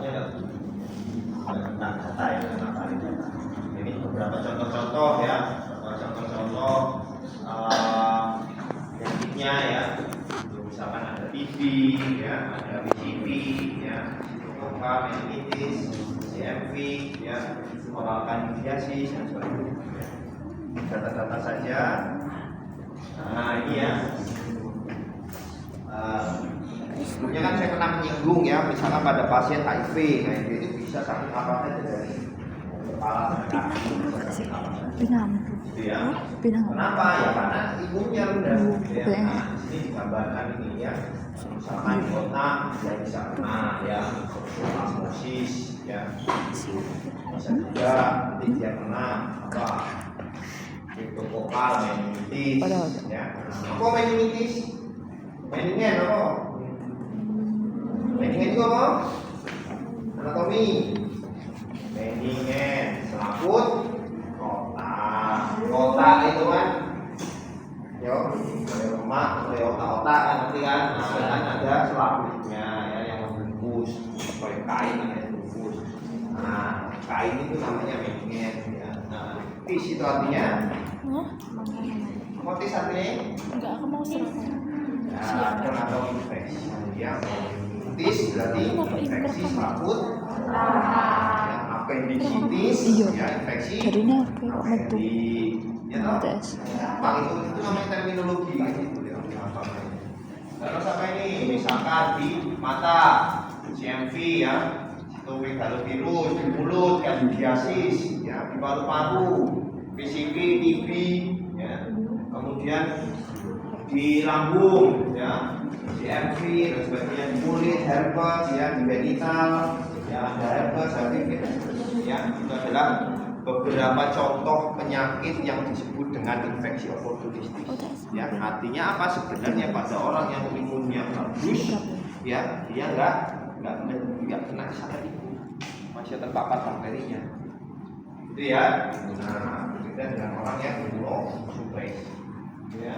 soalnya tentang data ya, tentang valid data. Ini beberapa contoh-contoh ya, contoh-contoh bentuknya ya. Misalkan ada TV, ya, ada VCP, ya, Sitokoka, meningitis, CMV, ya, oral kandidiasis dan sebagainya. Data-data saja. Nah ini ya. Sebelumnya kan saya pernah menyinggung ya, misalkan pada pasien HIV, HIV itu bisa sakit apa saja dari kepala sampai kaki, gitu ya. Kenapa? Ya karena imunnya rendah. Ya. Nah, di sini digambarkan ini ya, misalkan di otak dia bisa kena ya, osmosis ya, bisa juga nanti dia kena apa? Sitokokal, meningitis, ya. Apa meningitis? Meningen apa? Meningen itu apa? Anatomi. Meningen, selaput, otak itu kan, yo, lemak, otak kan nanti kan, kan ada selaputnya ya yang membungkus, kayak kain yang membungkus. Nah, kain itu namanya meningen ya. Nah, tis itu artinya? Apa tis artinya? Enggak, aku mau serang. Ya, atau infeksi. Ya, tis berarti infeksi selaput. Appendicitis, ya infeksi. Jadinya kayak metu. Ya toh. Itu namanya terminologi gitu ya. Terus apa ini? Misalkan di mata, CMV ya, sitomegalovirus, di mulut, kandidiasis, ya, di paru-paru, PCV, TB, ya. Kemudian di lambung, ya, CMV dan sebagainya, di kulit, herpes, ya, di genital, ya, ada herpes, ya, itu adalah beberapa contoh penyakit yang disebut dengan infeksi oportunistis. Ya, artinya apa? Sebenarnya pada orang yang imunnya bagus, ya, dia nggak kena sakit itu, masih terpapar bakterinya. Itu ya. Nah, berbeda dengan orang yang imunosupres. Ya.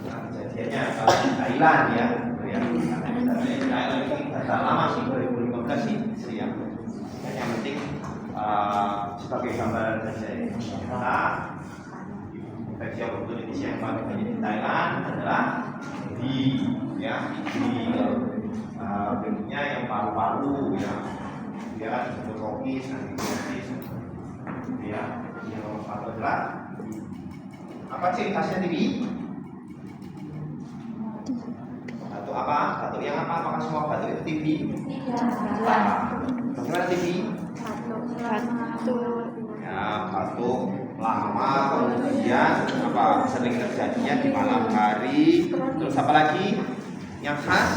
Nah, kejadiannya kalau di Thailand ya, Thailand ini data lama sih 2015 sih ya. Yang penting sebagai gambaran saja ya. Nah, infeksi oportunistis yang paling banyak di Thailand adalah di bentuknya yang paru-paru ya, psikotropis, antibiotis, ya. Yang nomor satu adalah apa ciri khasnya TB? Batuk apa? Batuk yang apa? Apakah semua batuk itu TB? Bagaimana TB? Ya, batuk lama, kemudian apa? Sering terjadinya di malam hari. Terus apa lagi? Yang khas?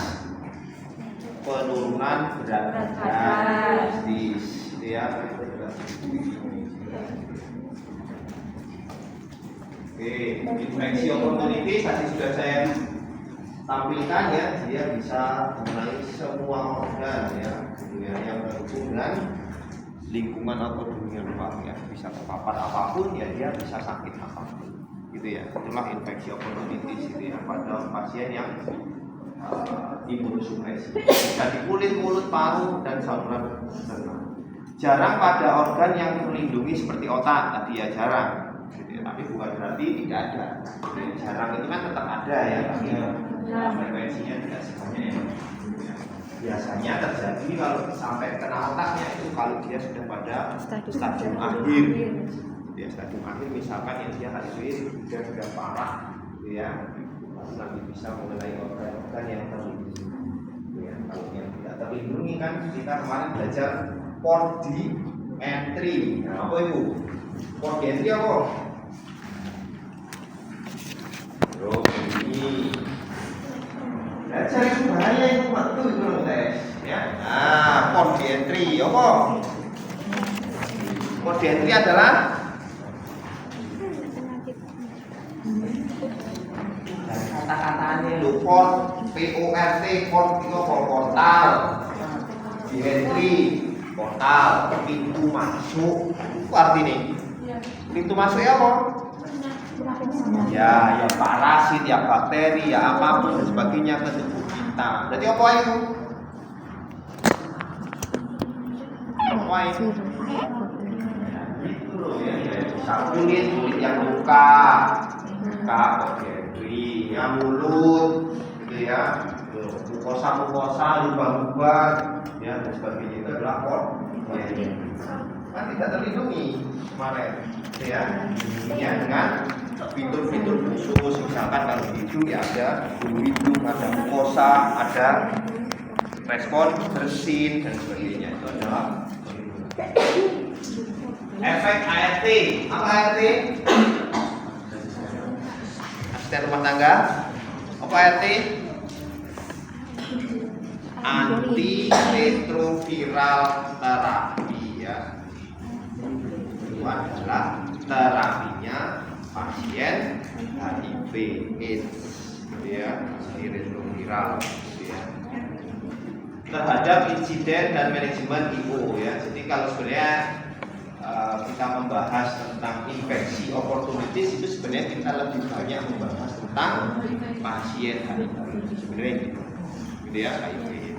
Penurunan berat badan, ya. Oke, infeksi oportunitis tadi sudah saya tampilkan ya, dia bisa mengenai semua organ ya, yang berhubungan dengan lingkungan atau dunia luar ya, bisa terpapar apapun ya, dia bisa sakit apapun, gitu ya. Itulah infeksi oportunitis itu ya, pada pasien yang imunosupresi, bisa di kulit, mulut, paru dan saluran cerna. Jarang pada organ yang melindungi seperti otak tadi ya, jarang. Tapi bukan berarti tidak ada. Jarang itu kan tetap ada ya, tapi frekuensinya tidak sebanyak yang biasanya terjadi kalau sampai kena otaknya itu kalau dia sudah pada stadium akhir. Ya, stadium akhir misalkan yang dia HIV sudah parah, ya, nanti bisa mengenai organ-organ yang terlindungi. Ya, kalau yang tidak terlindungi kan kita kemarin belajar port di entry. Nah, apa itu? Port di entry apa? Ini belajar itu bahaya itu waktu itu loh tes ya. Nah, port di entry apa? Port di entry adalah kata-katanya lu port, PORT, port itu apa? Portal. Di entry, portal, pintu masuk. Itu artinya pintu masuk ya apa? Ya parasit, ya bakteri, ya apapun dan sebagainya ke tubuh kita. Jadi apa itu? ngapain? Viral. Itu loh ya, bisa kulit yang luka, bakteri, yang mulut, gitu ya, mukosa, lubang-lubang, ya dan sebagainya itu adalah bakteri. Kan tidak terlindungi kemarin, gitu ya. Ini dengan fitur-fitur khusus, misalkan kalau hidung ya ada bulu hidung, ada mukosa, ada respon bersin dan sebagainya itu adalah efek ART. Apa ART? Asisten rumah tangga. Apa ART? Antiretroviral terapi ya. Itu adalah terapinya pasien HIV/AIDS, gitu ya, antiretroviral, gitu ya. Terhadap insiden dan manajemen IO ya. Jadi kalau sebenarnya kita membahas tentang infeksi opportunities itu sebenarnya kita lebih banyak membahas tentang pasien HIV sebenarnya gitu ya, HIV.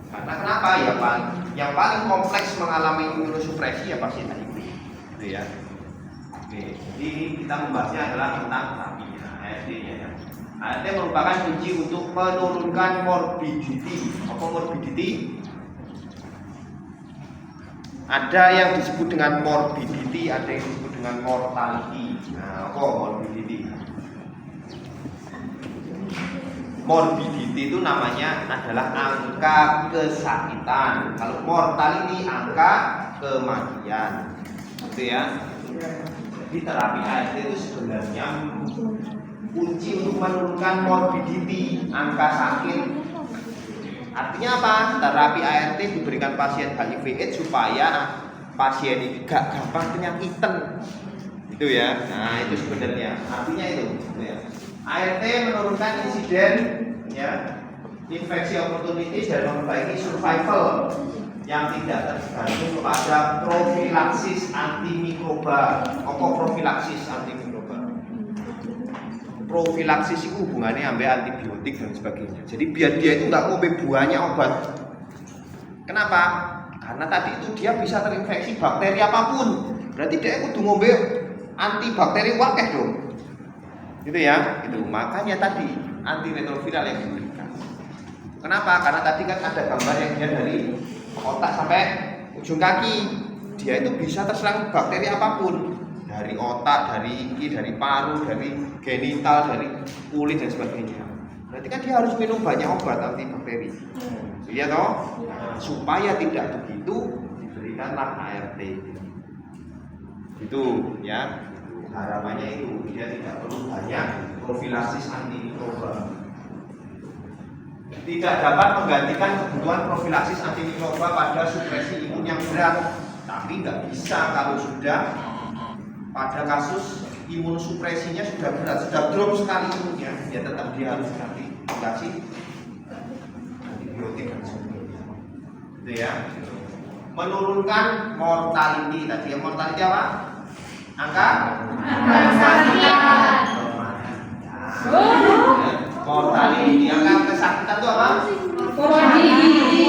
Karena kenapa ya Pak? Yang paling kompleks mengalami imunosupresi ya pasien HIV, gitu ya. Oke, jadi kita membahasnya adalah tentang terapinya, ART-nya ya. ART merupakan kunci untuk menurunkan morbidity. Apa morbidity? Ada yang disebut dengan morbidity, ada yang disebut dengan mortality. Nah, apa morbidity? Morbidity itu namanya adalah angka kesakitan. Kalau mortality angka kematian. Gitu ya. Di terapi ART itu sebenarnya kunci untuk menurunkan morbidity, angka sakit. Artinya apa? Terapi ART diberikan pasien HIV/AIDS supaya pasien ini gak gampang penyakitan, itu ya. Nah itu sebenarnya artinya itu. Gitu ya. ART menurunkan insiden ya infeksi opportunities dan memperbaiki survival yang tidak tergantung kepada profilaksis antimikroba. Apa profilaksis antimikroba? Profilaksis itu hubungannya sampai antibiotik dan sebagainya. Jadi biar dia itu nggak ngombe buahnya obat. Kenapa? Karena tadi itu dia bisa terinfeksi bakteri apapun. Berarti dia kudu ngombe antibakteri wakeh dong. Gitu ya. Itu makanya tadi antiretroviral yang diberikan. Kenapa? Karena tadi kan ada gambar yang dia dari otak sampai ujung kaki. Dia itu bisa terserang bakteri apapun. Dari otak, dari iki, dari paru, dari genital, dari kulit dan sebagainya. Berarti kan dia harus minum banyak obat antibakteri. Iya toh? Supaya tidak begitu diberikanlah ART. Itu ya. Harapannya itu dia tidak perlu banyak profilaksis antimikroba. Tidak dapat menggantikan kebutuhan profilaksis antimikroba pada supresi imun yang berat. Tapi nggak bisa kalau sudah pada kasus imunosupresinya sudah berat, sudah drop sekali imunnya, ya tetap dia harus dikasih antibiotik dan sebagainya. Itu ya. Menurunkan mortality tadi. Yang mortality apa? Angka kesakitan. Mortality. Angka kesakitan itu apa? Morbidity.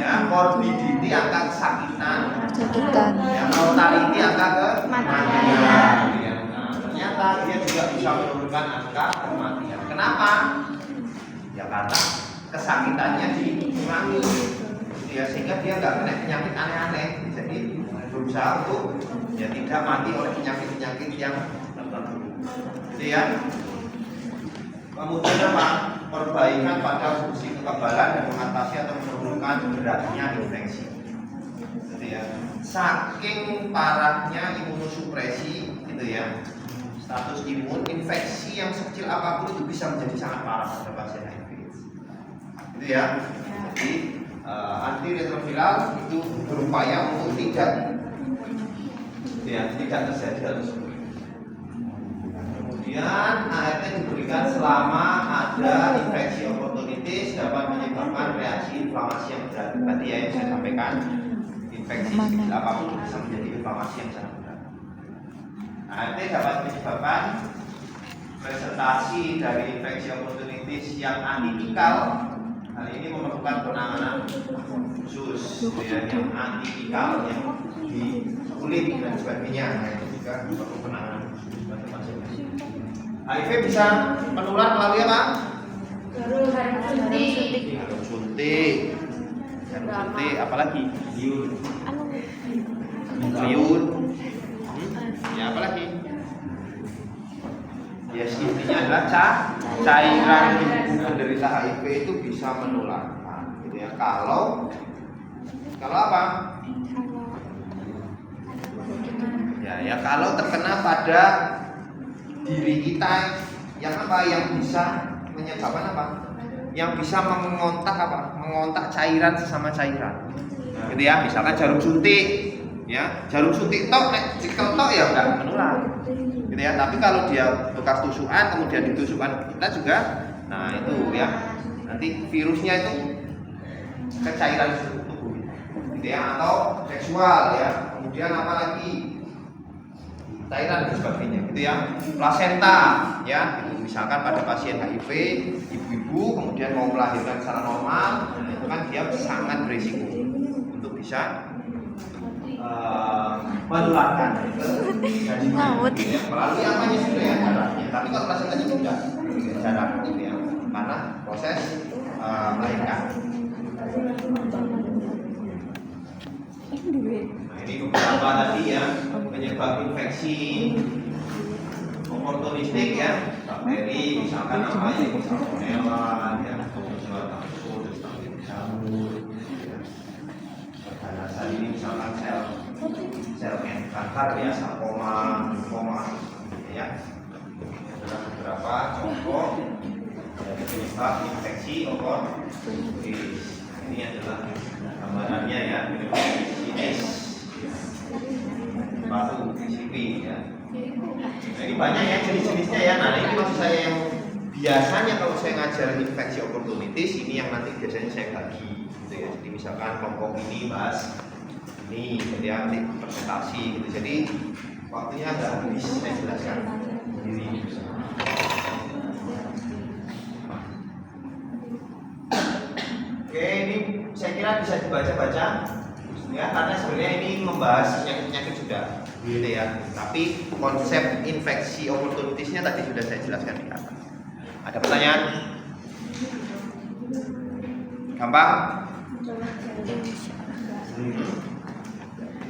Ya, morbidity angka kesakitan. Ya, mortality angka kematian. Ya, ternyata dia juga bisa menurunkan angka kematian. Kenapa? Ya karena kesakitannya dikurangi. Ya, sehingga dia nggak kena penyakit aneh-aneh. Jadi berusaha untuk ya tidak mati oleh penyakit-penyakit yang tertentu. Gitu ya. Kemudian apa? Perbaikan pada fungsi kekebalan dan mengatasi atau menurunkan beratnya infeksi. Gitu ya. Saking parahnya imunosupresi, gitu ya. Status imun infeksi yang sekecil apapun itu bisa menjadi sangat parah pada pasien HIV. Gitu ya. Jadi antiretroviral itu berupaya untuk tidak terjadi hal tersebut. Kemudian ART diberikan selama ada infeksi opportunities dapat menyebabkan reaksi inflamasi yang berat. Tadi ya yang saya sampaikan, infeksi sekecil apapun bisa menjadi inflamasi yang sangat berat. ART dapat menyebabkan presentasi dari infeksi opportunities yang atipikal Hal ini memerlukan penanganan khusus ya, yang antipikal yang di kulit dan sebagainya. Nah, itu juga perlu penanganan khusus masing-masing. HIV bisa menular melalui apa? Jarum suntik, apalagi liun, ya apalagi? Ya intinya adalah cairan penderita HIV itu bisa menularkan, gitu ya. Kalau apa? Ya kalau terkena pada diri kita yang apa? Yang bisa menyebabkan apa? Yang bisa mengontak cairan sesama cairan. Gitu ya. Misalkan jarum suntik, ya. Jarum suntik tok, cikel tok ya udah menular. Gitu ya. Tapi kalau dia bekas tusukan, kemudian ditusukkan kita juga, nah itu ya. Nanti virusnya itu ke cairan tubuh. Gitu ya. Atau seksual ya. Kemudian apa lagi? Cairan dan sebagainya, gitu ya. Plasenta, ya, itu misalkan pada pasien HIV, ibu-ibu kemudian mau melahirkan secara normal, nah itu kan dia sangat berisiko untuk bisa menularkan ke janin, ya. Melalui apanya sudah ya jaraknya. Tapi kalau plasentanya tidak jarak, gitu ya, karena proses melahirkan. Ini beberapa tadi ya penyebab infeksi oportunistik ya, bakteri misalkan apa ya, salmonella ya, jamur ya. Pada ini misalkan sel kanker ya, sarkoma, lymphoma ya. Adalah beberapa contoh dari penyebab infeksi oportunistik. Ini adalah gambarannya ya, sinis baru PCP ya. Nah, ini banyak ya jenis-jenisnya ya. Nah, ini maksud saya yang biasanya kalau saya ngajar infeksi opportunities, ini yang nanti biasanya saya bagi gitu ya. Jadi misalkan kelompok ini bahas ini gitu ya, nanti presentasi gitu. Jadi waktunya agak habis, saya jelaskan sendiri. Oke, ini saya kira bisa dibaca-baca ya, karena sebenarnya ini membahas penyakit-penyakit sudah gitu ya. Tapi konsep infeksi opportunitiesnya tadi sudah saya jelaskan di atas. Ada pertanyaan? Gampang?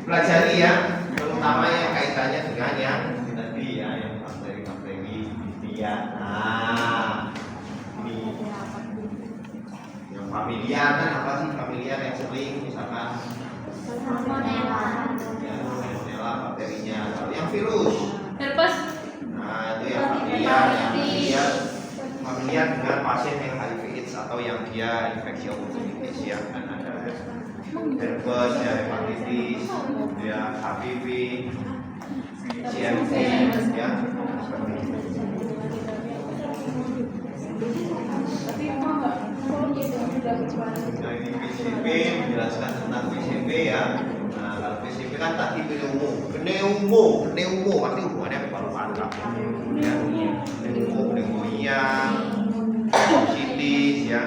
Pelajari ya, terutama yang kaitannya dengan yang tadi ya, yang bakteri-bakteri ya. Nah, ini yang familiar kan apa sih? Familiar yang sering misalkan salmonella bakterinya. Kalau yang virus herpes, nah itu yang familiar dengan pasien yang HIV/AIDS atau yang dia infeksi opportunities ya, kan ada herpes ya, hepatitis ya, HPV, CMV ya. Nah, ini PCP menjelaskan tentang PCP ya. Nah, kalau PCP kan tadi pneumo arti hubungannya ke paru-paru ya. Pneumonia, sitis ya.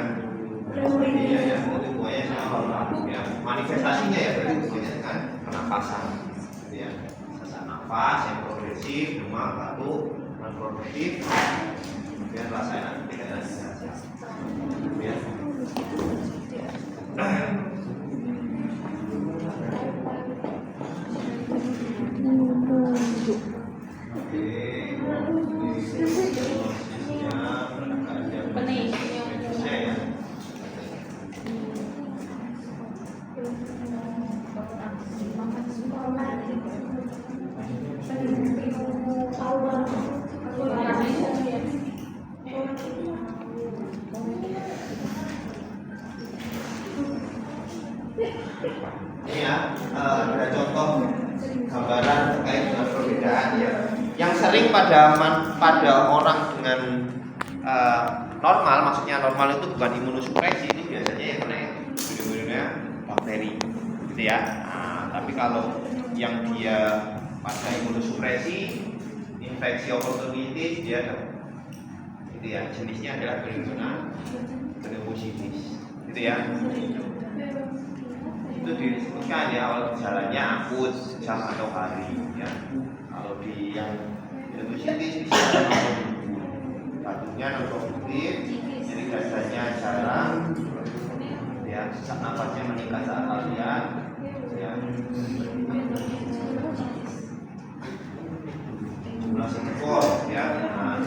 Sebagainya ya, itu hubungannya sama paru-paru ya. Manifestasinya ya berarti hubungannya dengan pernapasan gitu ya. Sesak nafas yang progresif, demam, batuk, non produktif, kemudian rasa enak tidak ada ya. Ini ya, ada contoh gambaran terkait dengan perbedaan ya. Yang sering pada orang dengan normal, maksudnya normal itu bukan imunosupresi, itu biasanya yang kena virus bakteri, gitu ya. Nah, tapi kalau yang dia pada imunosupresi, infeksi opportunities dia ada, gitu ya. Jenisnya adalah pneumocystis. gitu ya. Itu disebutkan ya awal gejalanya akut jam atau hari ya. Kalau di yang sinusitis bisa batuknya non-produktif, nyeri dadanya jarang, ya sesak nafasnya meningkat saat latihan, ya. Jumlah skor ya. Nah,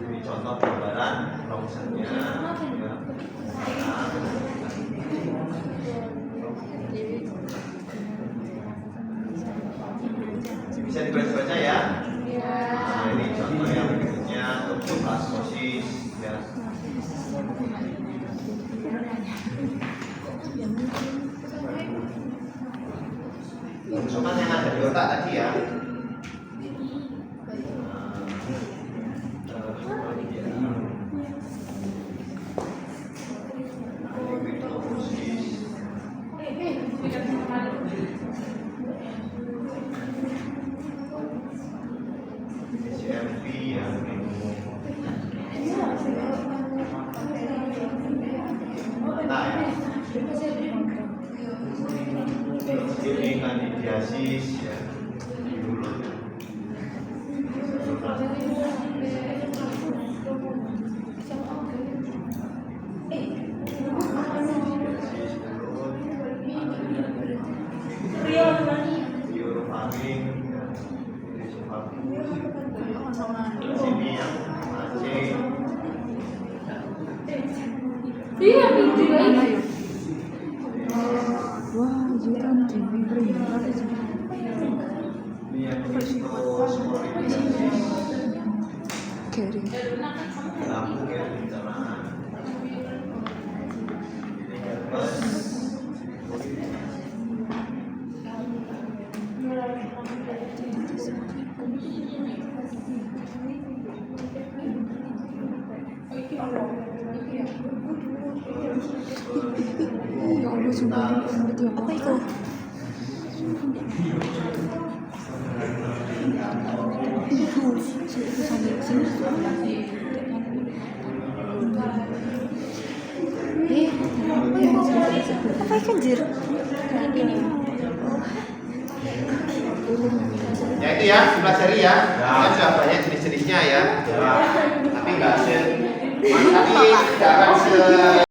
ini contoh gambaran longsernya. Ya. Bisa dibaca-baca ya. Nah, ini contoh yang berikutnya untuk askosis ya. Cuman yang ada di otak tadi ya. CMV ya. Nah ya. Ini kandidiasis ya. Di mulut. Biofarming ya. Sini ya. Aceh. Wah, jutaan TV berapa sih? Ini yang histosporidiasis. Kering. Lambung ya pencernaan. Ini herpes. Ya Allah, sumpah ngerti apa itu? Apa itu anjir? Ya itu ya, pelajari ya. Kan sudah banyak jenis-jenisnya ya. Tapi nggak se, tapi jangan se